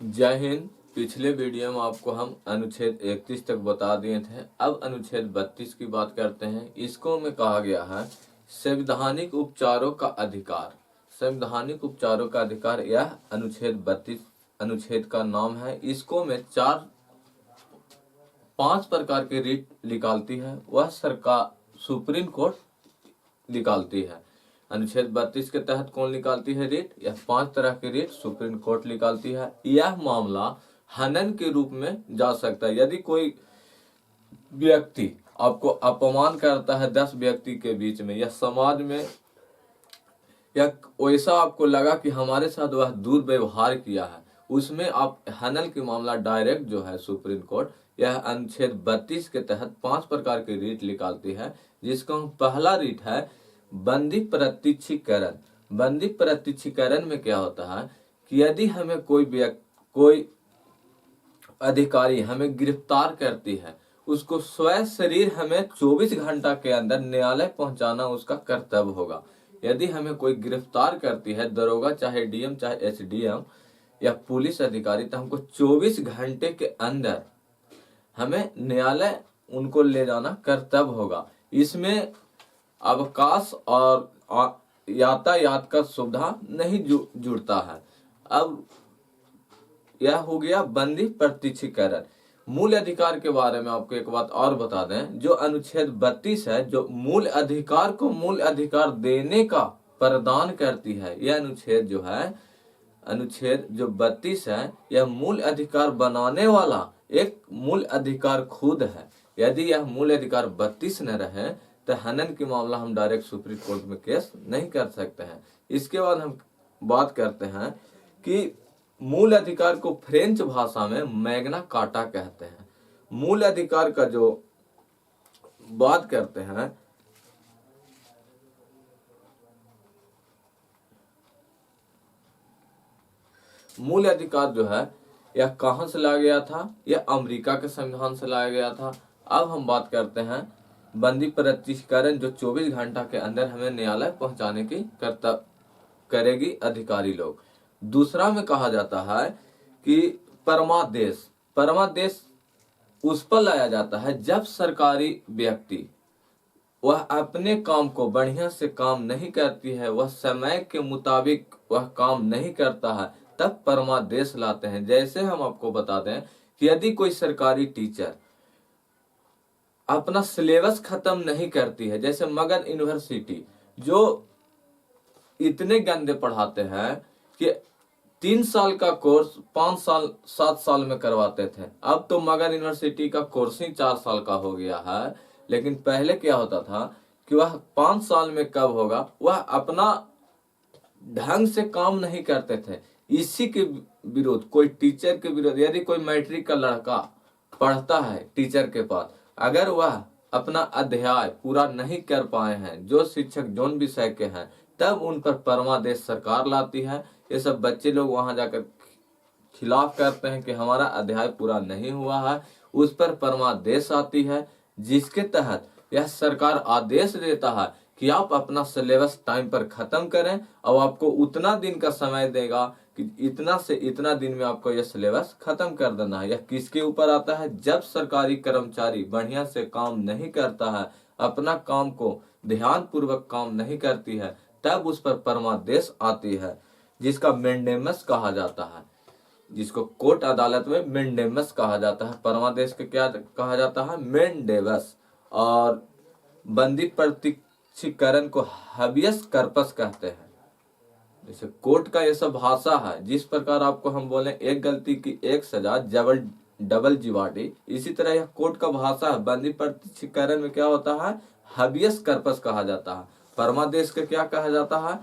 जय हिंद। पिछले वीडियो में आपको हम अनुच्छेद 31 तक बता दिए थे। अब अनुच्छेद 32 की बात करते हैं। इसको में कहा गया है संवैधानिक उपचारों का अधिकार। संवैधानिक उपचारों का अधिकार यह अनुच्छेद 32 अनुच्छेद का नाम है। इसको में 5 प्रकार के रीट निकालती है वह सरकार सुप्रीम कोर्ट निकालती है। अनुच्छेद 32 के तहत कौन निकालती है रीट? यह 5 तरह के रीट सुप्रीम कोर्ट निकालती है। यह मामला हनन के रूप में जा सकता है। यदि कोई व्यक्ति आपको अपमान करता है 10 व्यक्ति के बीच में या समाज में, या वैसा आपको लगा कि हमारे साथ वह दुर्व्यवहार किया है, उसमें आप हनन की मामला डायरेक्ट जो है सुप्रीम कोर्ट यह अनुच्छेद 32 के तहत 5 प्रकार की रीट निकालती है। जिसका पहला रीट है बंदी प्रत्यक्षीकरण। बंदी प्रत्यक्षीकरण में क्या होता है कि यदि हमें कोई अधिकारी हमें गिरफ्तार करती है, उसको स्वयं शरीर हमें 24 घंटा के अंदर न्यायालय पहुंचाना उसका कर्तव्य होगा। यदि हमें कोई गिरफ्तार करती है, दरोगा चाहे डीएम चाहे एसडीएम या पुलिस अधिकारी, तो हमको 24 घंटे के अंदर हमें न्यायालय उनको ले जाना कर्तव्य होगा। इसमें अवकाश और यातायात का सुविधा नहीं जुड़ता है। अब यह हो गया बंदी प्रत्यक्षीकरण। मूल अधिकार के बारे में आपको एक बात और बता दें, जो अनुच्छेद 32 है, जो मूल अधिकार को मूल अधिकार देने का प्रदान करती है, यह अनुच्छेद जो है, अनुच्छेद जो 32 है, यह मूल अधिकार बनाने वाला एक मूल अधिकार खुद है। यदि यह मूल अधिकार 32 न रहे तो हनन की मामला हम डायरेक्ट सुप्रीम कोर्ट में केस नहीं कर सकते हैं। इसके बाद हम बात करते हैं कि मूल अधिकार को फ्रेंच भाषा में मैग्ना कार्टा कहते हैं। मूल अधिकार का जो बात करते हैं, मूल अधिकार जो है यह कहां से लाया गया था? यह अमेरिका के संविधान से लाया गया था। अब हम बात करते हैं बंदी प्रत्यक्षीकरण, जो 24 घंटा के अंदर हमें न्यायालय पहुंचाने की कर्तव्य करेगी अधिकारी लोग। दूसरा में कहा जाता है कि परमादेश। परमादेश उस पर लाया जाता है जब सरकारी व्यक्ति वह अपने काम को बढ़िया से काम नहीं करती है, वह समय के मुताबिक वह काम नहीं करता है, तब परमादेश लाते हैं। जैसे हम आपको बता दें कि यदि कोई सरकारी टीचर अपना सिलेबस खत्म नहीं करती है, जैसे मगध यूनिवर्सिटी जो इतने गंदे पढ़ाते हैं कि 3 साल का कोर्स 5 साल 7 साल में करवाते थे, अब तो मगध यूनिवर्सिटी का कोर्स ही 4 साल का हो गया है। लेकिन पहले क्या होता था कि वह 5 साल में कब होगा, वह अपना ढंग से काम नहीं करते थे। इसी के विरोध, कोई टीचर के विरोध, यदि कोई मैट्रिक का लड़का पढ़ता है टीचर के पास, अगर वह अपना अध्याय पूरा नहीं कर पाए हैं, जो शिक्षक जोन विषय के हैं, तब उन पर परमादेश सरकार लाती है। ये सब बच्चे लोग वहां जाकर खिलाफ करते हैं कि हमारा अध्याय पूरा नहीं हुआ है, उस पर परमादेश आती है, जिसके तहत यह सरकार आदेश देता है कि आप अपना सिलेबस टाइम पर खत्म करें और आपको उतना दिन का समय देगा कि इतना से इतना दिन में आपको यह सिलेबस खत्म कर देना है। यह किसके ऊपर आता है? जब सरकारी कर्मचारी बढ़िया से काम नहीं करता है, अपना काम को ध्यान पूर्वक काम नहीं करती है, तब उस पर परमादेश आती है, जिसका मेंडेमस कहा जाता है, जिसको कोर्ट अदालत में मेंडेमस कहा जाता है। परमादेश के क्या कहा जाता है? मेंडेमस। और बंदी प्रत्यक्षीकरण को हबियस कर्पस कहते हैं। जैसे कोर्ट का ये सब भाषा है, जिस प्रकार आपको हम बोले एक गलती की एक सजा डबल जीवाटी, इसी तरह यह कोर्ट का भाषा है। बंदी प्रत्यक्षीकरण में क्या होता है? हबियस कर्पस कहा जाता है। परमादेश के क्या कहा जाता है?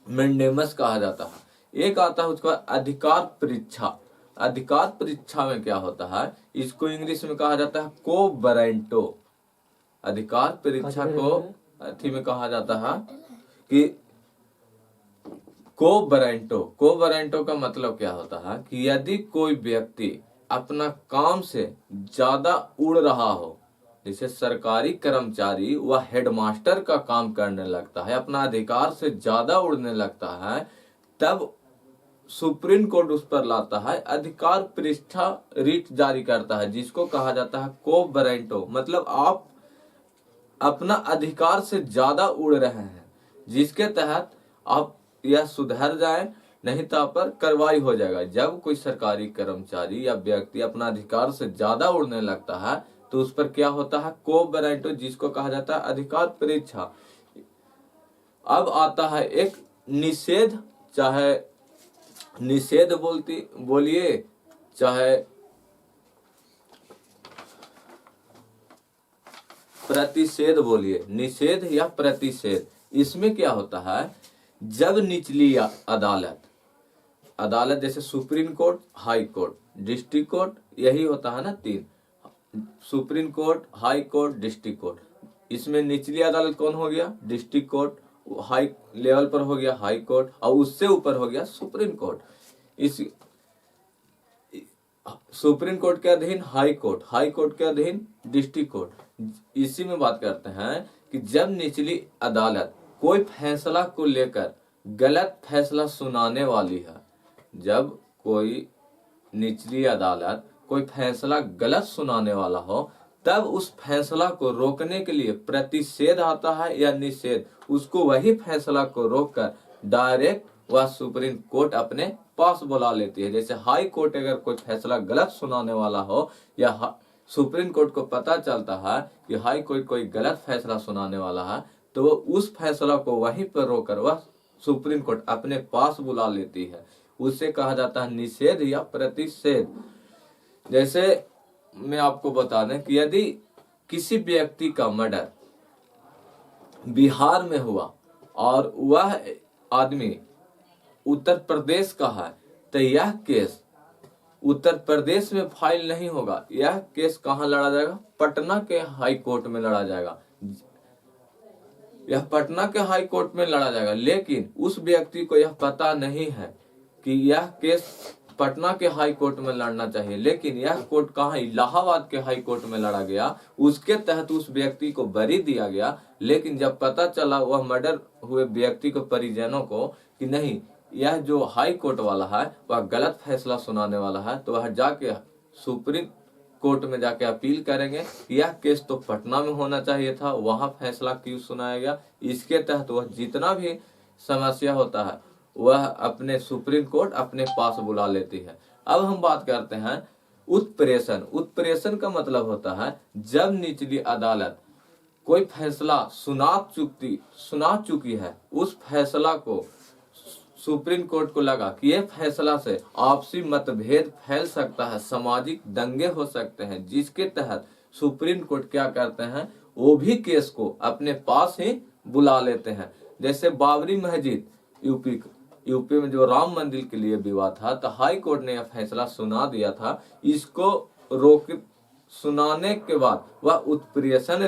मेंडेमस कहा जाता है। एक आता है उसका अधिकार परीक्षा। अधिकार परीक्षा में क्या होता है? इसको इंग्लिश में कहा जाता है को बरेंटो। अधिकार परीक्षा को अथी में कहा जाता है कि को बरेंटो। को बरेंटो का मतलब क्या होता है कि यदि कोई व्यक्ति अपना काम से ज्यादा उड़ रहा हो, जैसे सरकारी कर्मचारी वह हेडमास्टर का काम करने लगता है, अपना अधिकार से ज्यादा उड़ने लगता है, तब सुप्रीम कोर्ट उस पर लाता है, अधिकार परीक्षा रीट जारी करता है, जिसको कहा जाता है को बरेंटो। मतलब आप अपना अधिकार से ज्यादा उड़ रहे हैं, जिसके तहत आप यह सुधर जाए, नहीं तो आप पर कार्रवाई हो जाएगा। जब कोई सरकारी कर्मचारी या व्यक्ति अपना अधिकार से ज्यादा उड़ने लगता है तो उस पर क्या होता है, को बरेंटो, जिसको कहा जाता है अधिकार परीक्षा। अब आता है एक निषेध, चाहे निषेध बोलिए, चाहे प्रतिषेध बोलिए, निषेध या प्रतिषेध। इसमें क्या होता है, जब निचली अदालत जैसे supreme court, high court, district court, यही होता है ना तीन, supreme court, high court, district court. इसमें निचली अदालत कौन हो गया, डिस्ट्रिक्ट कोर्ट, हाई लेवल पर हो गया हाई कोर्ट, और उससे ऊपर हो गया सुप्रीम कोर्ट। इस सुप्रीम कोर्ट के अधीन हाई कोर्ट, हाई कोर्ट के अधीन डिस्ट्रिक्ट कोर्ट। इसी में बात करते हैं कि जब निचली अदालत कोई फैसला को लेकर गलत फैसला सुनाने वाली है, जब कोई निचली अदालत कोई फैसला गलत सुनाने वाला हो, तब उस फैसला को रोकने के लिए प्रतिषेध आता है या निषेध। उसको वही फैसला को रोककर डायरेक्ट वह सुप्रीम कोर्ट अपने पास बुला लेती है। जैसे हाई कोर्ट अगर कोई फैसला गलत सुनाने वाला हो, या सुप्रीम कोर्ट को पता चलता है कि हाई कोर्ट कोई गलत फैसला सुनाने वाला है, तो वो उस फैसला को वहीं पर रोककर वह सुप्रीम कोर्ट अपने पास बुला लेती है। उसे कहा जाता है निषेध या प्रतिषेध। जैसे मैं आपको बता दें कि यदि किसी व्यक्ति का मर्डर बिहार में हुआ और वह आदमी उत्तर प्रदेश का है, तो यह केस उत्तर प्रदेश में फाइल नहीं होगा। यह केस कहाँ लड़ा जाएगा, पटना के हाई कोर्ट में लड़ा जाएगा। यह पटना के हाई कोर्ट में लड़ा जाएगा, लेकिन उस व्यक्ति को यह पता नहीं है कि यह केस पटना के हाई कोर्ट में लड़ना चाहिए, लेकिन यह कोर्ट कहाँ, इलाहाबाद के हाई कोर्ट में लड़ा गया। उसके तहत उस व्यक्ति को बरी दिया गया। लेकिन जब पता चला वह मर्डर हुए व्यक्ति को, परिजनों को, कि नहीं यह जो हाई कोर्ट वाला है वह गलत फैसला सुनाने वाला है, तो वह जाके सुप्रीम कोर्ट में जाके अपील करेंगे। यह केस तो पटना में होना चाहिए था, वहां फैसला क्यों सुनाया गया। इसके तहत वह जितना भी समस्या होता है वह अपने सुप्रीम कोर्ट अपने पास बुला लेती है। अब हम बात करते हैं उत्प्रेषण। उत्प्रेषण का मतलब होता है जब निचली अदालत कोई फैसला सुना चुकी है, उस फैसला को सुप्रीम कोर्ट को लगा कि यह फैसला से आपसी मतभेद फैल सकता है, सामाजिक दंगे हो सकते हैं, जिसके तहत सुप्रीम कोर्ट क्या करते हैं, वो भी केस को अपने पास ही बुला लेते हैं। जैसे बाबरी मस्जिद यूपी में जो राम मंदिर के लिए विवाद था, तो हाई कोर्ट ने यह फैसला सुना दिया था। इसको सुनाने के बाद वह उत्प्रेषण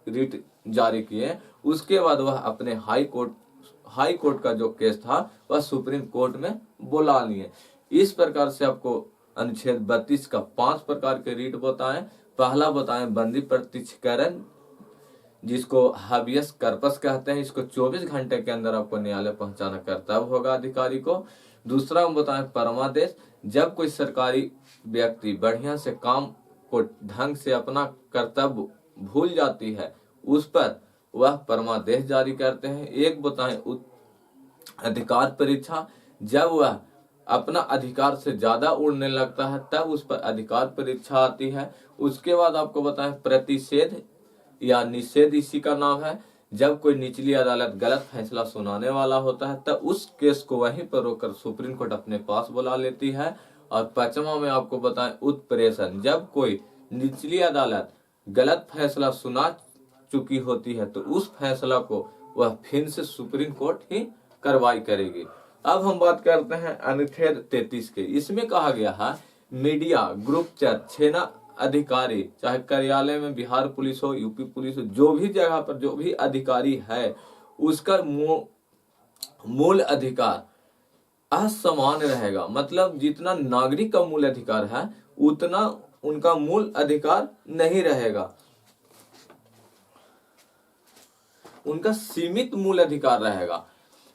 रीट जारी किए। उसके बाद वह अपने हाई कोर्ट का जो केस था वह सुप्रीम कोर्ट में बुला लिए। इस प्रकार से आपको अनुच्छेद 32 का 5 प्रकार के रीट बताएं। पहला बताएं बंदी प्रत्यक्षीकरण, जिसको हाबियस कर्पस कहते हैं। इसको 24 घंटे के अंदर आपको न्यायालय पहुंचाना कर्तव्य होगा अधिकारी को। दूसरा हम बताएं परमादेश, जब कोई सरकारी व्यक्ति बढ़िया से काम को ढंग से अपना कर्तव्य भूल जाती है, उस पर वह परमादेश जारी करते हैं। एक बताएं अधिकार परीक्षा, जब वह अपना अधिकार से ज्यादा उड़ने लगता है तब उस पर अधिकार परीक्षा आती है। उसके बाद आपको बताएं प्रतिषेध या निषेध, इसी का नाम है। जब कोई निचली अदालत गलत फैसला सुनाने वाला होता है तब उस केस को वहीं पर रोककर सुप्रीम कोर्ट अपने पास बुला लेती है। और पांचवा में आपको बताएं उत्प्रेषण, जब कोई निचली अदालत गलत फैसला सुना चुकी होती है तो उस फैसला को वह फिर से सुप्रीम कोर्ट ही कार्रवाई करेगी। अब हम बात करते हैं अनुच्छेद 33 के। इसमें कहा गया है मीडिया, गुप्तचर, सेना अधिकारी, चाहे कार्यालय में बिहार पुलिस हो, यूपी पुलिस हो, जो भी जगह पर जो भी अधिकारी है, उसका मूल अधिकार असमान रहेगा। मतलब जितना नागरिक का मूल अधिकार है उतना उनका मूल अधिकार नहीं रहेगा, उनका सीमित मूल अधिकार रहेगा।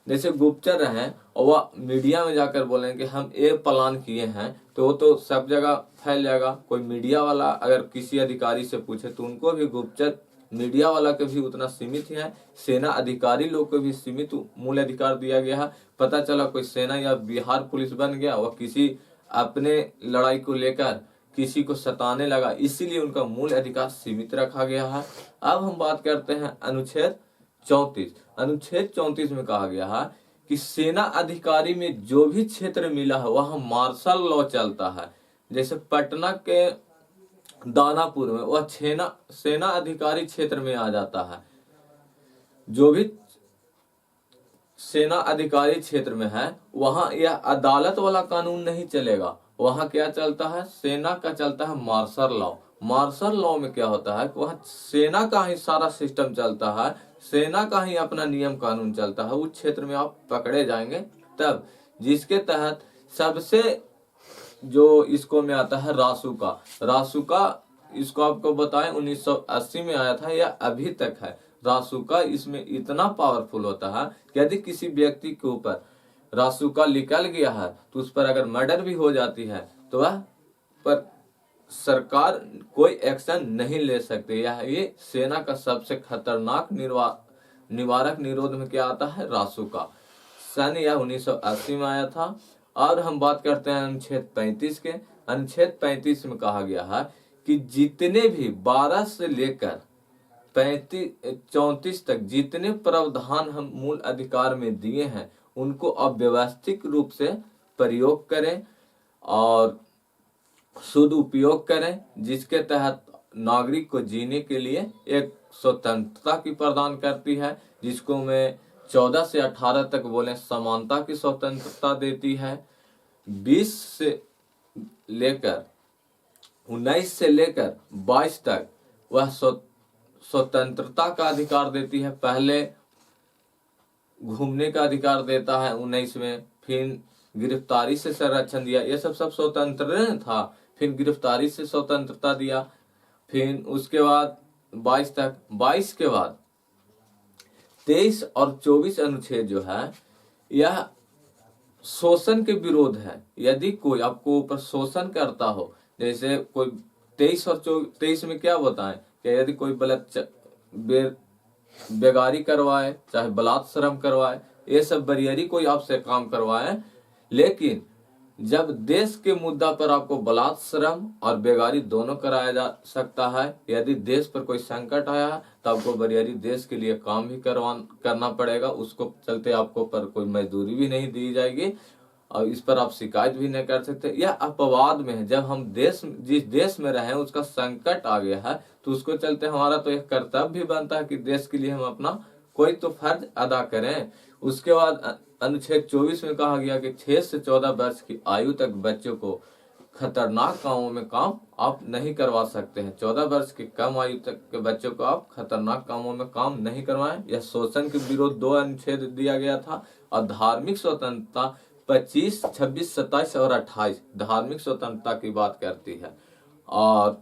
जैसे गुप्तचर हैं और वह मीडिया में जाकर बोलें कि हम ये प्लान किए हैं, तो वो तो सब जगह फैल जाएगा। कोई मीडिया वाला अगर किसी अधिकारी से पूछे तो उनको भी गुप्तचर मीडिया वाला के भी उतना सीमित ही है, सेना अधिकारी लोग को भी सीमित मूल अधिकार दिया गया है। पता चला कोई सेना या बिहार पुलिस बन गया, वह किसी अपने लड़ाई को लेकर किसी को सताने लगा, इसीलिए उनका मूल अधिकार सीमित रखा गया है। अब हम बात करते हैं अनुच्छेद 34। अनुच्छेद 34 में कहा गया है कि सेना अधिकारी में जो भी क्षेत्र मिला है वह मार्शल लॉ चलता है। जैसे पटना के दानापुर में वह सेना अधिकारी क्षेत्र में आ जाता है। जो भी सेना अधिकारी क्षेत्र में है वहां यह अदालत वाला कानून नहीं चलेगा, वहां क्या चलता है, सेना का चलता है मार्शल लॉ। मार्शल लॉ में क्या होता है कि वह सेना का ही सारा सिस्टम चलता है, सेना का ही अपना नियम कानून चलता है। उस क्षेत्र में आप पकड़े जाएंगे तब, जिसके तहत सबसे जो इसको में आता है रासुका। रासुका इसको आपको बताएं 1980 में आया था या अभी तक है। रासुका इसमें इतना पावरफुल होता है कि यदि किसी व्यक्ति के ऊपर रासुका निकल गया है तो उस पर अगर मर्डर भी हो जाती है तो वह पर सरकार कोई एक्शन नहीं ले सकती। ये सेना का सबसे खतरनाक निवारक निरोध में क्या आता है, रासुका। सन यह 1980 में आया था। और हम बात करते हैं अनुच्छेद 35 के। अनुच्छेद 35 में कहा गया है कि जितने भी 12 से लेकर 34 तक जितने प्रावधान हम मूल अधिकार में दिए हैं उनको अव्यवस्थित रूप से प्रयोग करें और शुद्ध उपयोग करें, जिसके तहत नागरिक को जीने के लिए एक स्वतंत्रता की प्रदान करती है, जिसको मैं 14 से 18 तक बोले समानता की स्वतंत्रता देती है। 20 से लेकर 19 से लेकर 22 तक वह स्वतंत्रता का अधिकार देती है। पहले घूमने का अधिकार देता है 19 में, फिर गिरफ्तारी से संरक्षण दिया, ये सब स्वतंत्र था। फिर गिरफ्तारी से स्वतंत्रता दिया, फिर उसके बाद 22 तक। 22 के बाद 23 और 24 अनुच्छेद जो है यह शोषण के विरोध है। यदि कोई आपको ऊपर शोषण करता हो, जैसे कोई 23 और 23 में क्या बताएं कि यदि कोई बेगारी करवाए, चाहे बलात्श्रम करवाए, ये सब बरियरी कोई आपसे काम करवाए, लेकिन जब देश के मुद्दा पर आपको बलात्श्रम और बेगारी दोनों कराया जा सकता है। यदि देश पर कोई संकट आया तो आपको बरियरी देश के लिए काम भी करना पड़ेगा, उसको चलते आपको पर कोई मजदूरी भी नहीं दी जाएगी और इस पर आप शिकायत भी नहीं कर सकते। यह अपवाद में है, जब हम जिस देश में रहे उसका संकट आ गया है तो उसको चलते हमारा तो एक कर्तव्य भी बनता है कि देश के लिए हम अपना कोई तो फर्ज अदा करें। उसके बाद अनुच्छेद 24 में कहा गया कि 6 से 14 वर्ष की आयु तक बच्चों को खतरनाक कामों में काम आप नहीं करवा सकते हैं। 14 वर्ष की कम आयु तक के बच्चों को आप खतरनाक कामों में काम नहीं करवाएं। यह शोषण के विरोध 2 अनुच्छेद दिया गया था। और धार्मिक स्वतंत्रता 25, 26, 27 और 28 धार्मिक स्वतंत्रता की बात करती है। और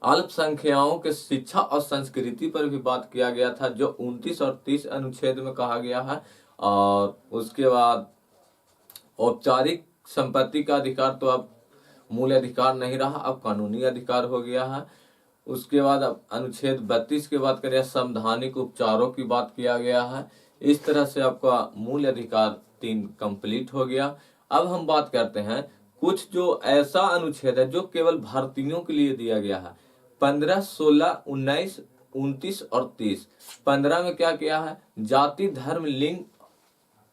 अल्पसंख्यकों के शिक्षा और संस्कृति पर भी बात किया गया था, जो 29 और 30 अनुच्छेद में कहा गया है। और उसके बाद औपचारिक संपत्ति का अधिकार तो अब मूल अधिकार नहीं रहा, अब कानूनी अधिकार हो गया है। उसके बाद अब अनुच्छेद 32 की बात करें, संवैधानिक उपचारों की बात किया गया है। इस तरह से आपका मूल अधिकार 3 कंप्लीट हो गया। अब हम बात करते हैं कुछ जो ऐसा अनुच्छेद है जो केवल भारतीयों के लिए दिया गया है। 15, 16, 19, 29 और 30। 15 में क्या किया है, जाति, धर्म,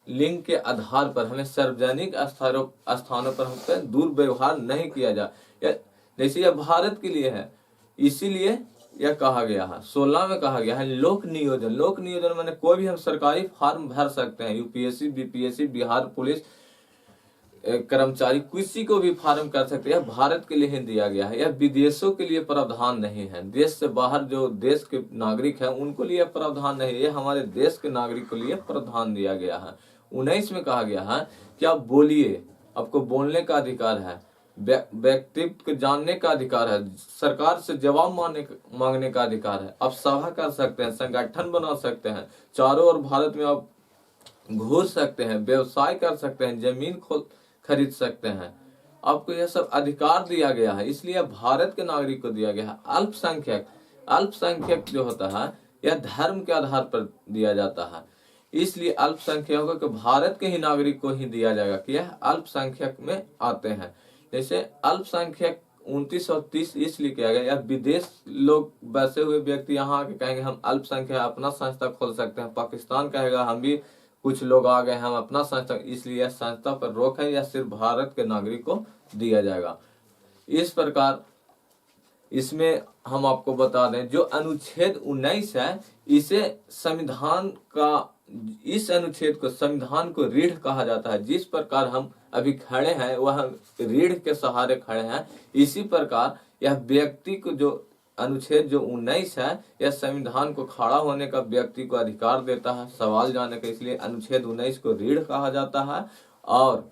लिंग के आधार पर हमें सार्वजनिक स्थानों पर हमसे दुर्व्यवहार नहीं किया जाए, जैसे यह भारत के लिए है, इसीलिए यह कहा गया है। 16 में कहा गया है लोक नियोजन। लोक नियोजन माने कोई भी हम सरकारी फॉर्म भर सकते हैं, यूपीएससी, बीपीएससी, बिहार पुलिस कर्मचारी किसी को भी फॉर्म कर सकते हैं। भारत के लिए ही दिया गया है, यह विदेशों के लिए प्रावधान नहीं है। देश से बाहर जो देश के नागरिक हैं उनको लिए प्रावधान नहीं, यह हमारे देश के नागरिक के लिए प्रावधान दिया गया है। 19 में कहा गया है कि आप बोलिए, आपको बोलने का अधिकार है, व्यक्तित्व को जानने का अधिकार है, सरकार से जवाब मांगने का अधिकार है, आप सभा कर सकते हैं, संगठन बना सकते हैं। चारों ओर भारत में आप घूर सकते हैं, व्यवसाय कर सकते हैं, जमीन खरीद सकते हैं। आपको यह सब अधिकार दिया गया है, इसलिए भारत के नागरिक को दिया गया है। अल्पसंख्यक, अल्पसंख्यक जो होता है यह धर्म के आधार पर दिया जाता है, इसलिए अल्पसंख्यकों को भारत के ही नागरिक को ही दिया जाएगा कि यह अल्पसंख्यक में आते हैं। जैसे अल्पसंख्यक 29 और 30 इसलिए किया गया, या विदेश लोग बसे हुए व्यक्ति यहाँ आके कहेंगे हम अल्पसंख्यक अपना संस्था खोल सकते हैं, पाकिस्तान कहेगा हम भी कुछ लोग आ गए हम अपना संस्था, इसलिए यह संस्था पर रोक है, या सिर्फ भारत के नागरिक को दिया जाएगा। इस प्रकार इसमें हम आपको बता दें जो अनुच्छेद 19 है, इसे संविधान का, इस अनुच्छेद को संविधान को रीढ़ कहा जाता है। जिस प्रकार हम अभी खड़े हैं वह रीढ़ के सहारे खड़े हैं, इसी प्रकार यह व्यक्ति को जो अनुच्छेद जो 19 है, यह संविधान को खड़ा होने का व्यक्ति को अधिकार देता है, सवाल जाने का, इसलिए अनुच्छेद 19 को रीढ़ कहा जाता है। और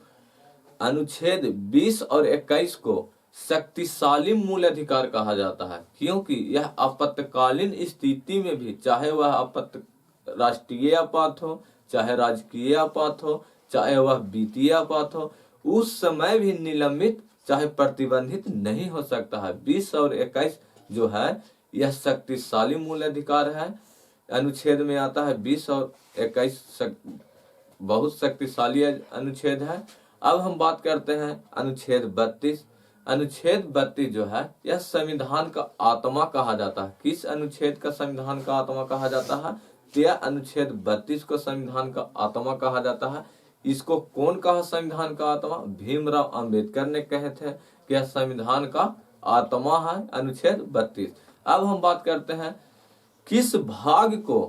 अनुच्छेद 20 और 21 को शक्तिशाली मूल अधिकार कहा जाता है, क्योंकि यह आपातकालीन स्थिति में भी, चाहे वह राष्ट्रीय आपात हो, चाहे राजकीय आपात हो, चाहे वह वित्तीय आपात हो, उस समय भी निलंबित चाहे प्रतिबंधित नहीं हो सकता है। 20 और 21 जो है यह शक्तिशाली मूल अधिकार है, अनुच्छेद में आता है। 20 और 21 बहुत शक्तिशाली अनुच्छेद है। अब हम बात करते हैं अनुच्छेद 32। अनुच्छेद 32 जो है यह संविधान का आत्मा कहा जाता है। किस अनुच्छेद का संविधान का आत्मा कहा जाता है? तो यह अनुच्छेद 32 को संविधान का आत्मा कहा जाता है। इसको कौन कहा संविधान का आत्मा? भीमराव अंबेडकर ने कहे थे कि यह संविधान का आत्मा है, अनुच्छेद 32। अब हम बात करते हैं किस भाग को,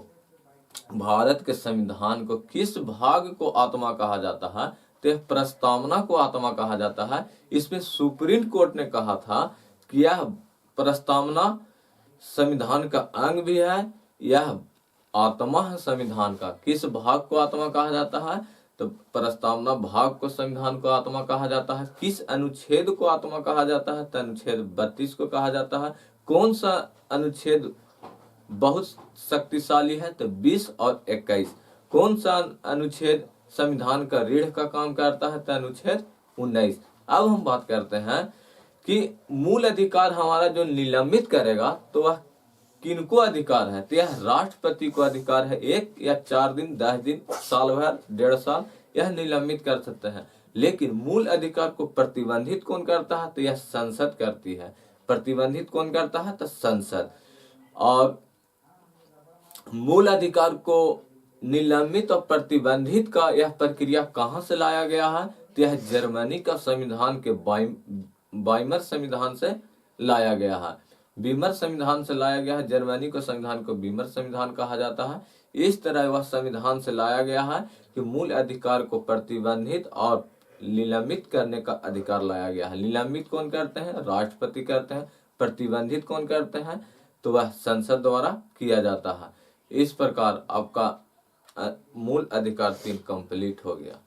भारत के संविधान को किस भाग को आत्मा कहा जाता है? तो प्रस्तावना को आत्मा कहा जाता है। इसमें सुप्रीम कोर्ट ने कहा था कि यह प्रस्तावना संविधान का अंग भी है, यह आत्मा है संविधान का। किस भाग को आत्मा कहा जाता है? तो प्रस्तावना भाग को संविधान को आत्मा कहा जाता है। किस अनुच्छेद को आत्मा कहा जाता है? तो अनुच्छेद 32 को कहा जाता है। कौन सा अनुच्छेद बहुत शक्तिशाली है? तो 20 और 21। कौन सा अनुच्छेद संविधान का रीढ़ का काम करता है? तो अनुच्छेद 19। अब हम बात करते हैं कि मूल अधिकार हमारा जो निलंबित करेगा तो वह किनको अधिकार है? तो यह राष्ट्रपति को अधिकार है। 1 या 4 दिन, 10 दिन, साल भर, 1.5 साल यह निलंबित कर सकते हैं। लेकिन मूल अधिकार को प्रतिबंधित कौन करता है? तो यह संसद करती है। प्रतिबंधित कौन करता है? तो संसद। और मूल अधिकार को निलंबित और प्रतिबंधित का यह प्रक्रिया कहां से लाया गया है? तो यह जर्मनी का संविधान के वाइमर संविधान से लाया गया है। वीमर संविधान से लाया गया है। जर्मनी के संविधान को वीमर संविधान कहा जाता है। इस तरह वह संविधान से लाया गया है कि मूल अधिकार को प्रतिबंधित और निलंबित करने का अधिकार लाया गया है। निलंबित कौन करते हैं? राष्ट्रपति करते हैं। प्रतिबंधित कौन करते हैं? तो वह संसद द्वारा किया जाता है। इस प्रकार आपका मूल अधिकार 3 कंप्लीट हो गया।